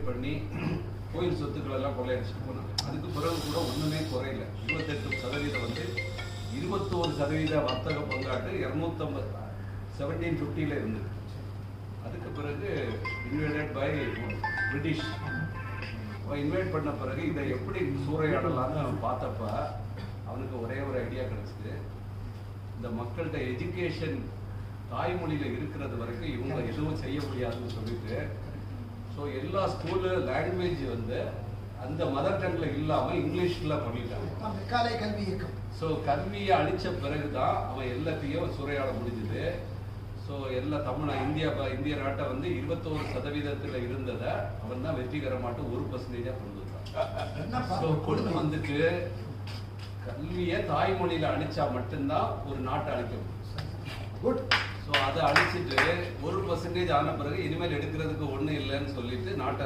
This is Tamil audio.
பண்ணி கோயில் சொத்துக்கள் எல்லாம் கொள்ளையடிச்சுட்டு போனாங்க. அதுக்கு பிறகு கூட ஒண்ணுமே குறையில. 28% வந்து 21% வர்த்தக பங்காட்டு 250 1750 இருந்தது. அதுக்கு பிறகு இன்வைடட் பை பிரிட்டிஷ் இன்வைட் பண்ண பிறகு இதை எப்படி சூறையாடலாம்னு பார்த்தப்ப அவனுக்கு ஒரே ஒரு ஐடியா கிடைச்சிது. இந்த மக்கள்கிட்ட எஜுகேஷன் தாய்மொழியில இருக்கிறது வரைக்கும் இவங்க எதுவும் செய்ய முடியாதுன்னு சொல்லிட்டு ஸோ எல்லா ஸ்கூலு லாங்குவேஜ் வந்து அந்த மதர் டங்ல இல்லாம இங்கிலீஷ்ல பண்ணிட்டாங்க. கல்வி இயக்கம். ஸோ கல்வியை அழிச்ச பிறகுதான் அவன் எல்லாத்தையும் சூறையாட முடிஞ்சது. ஸோ எல்லா இந்திய நாட்டை வந்து 21% இருந்ததை அவன் தான் வெற்றிகரமாட்டு 1% கொண்டு வந்தான். கொண்டு வந்துட்டு கல்வியை தாய்மொழியில அழிச்சா மட்டும்தான் ஒரு நாட்டை அழிக்க முடியும். ஸோ அதை அழிச்சிட்டு 1% ஆன பிறகு இனிமேல் எடுக்கிறதுக்கு ஒன்றும் இல்லைன்னு சொல்லிட்டு நாட்டை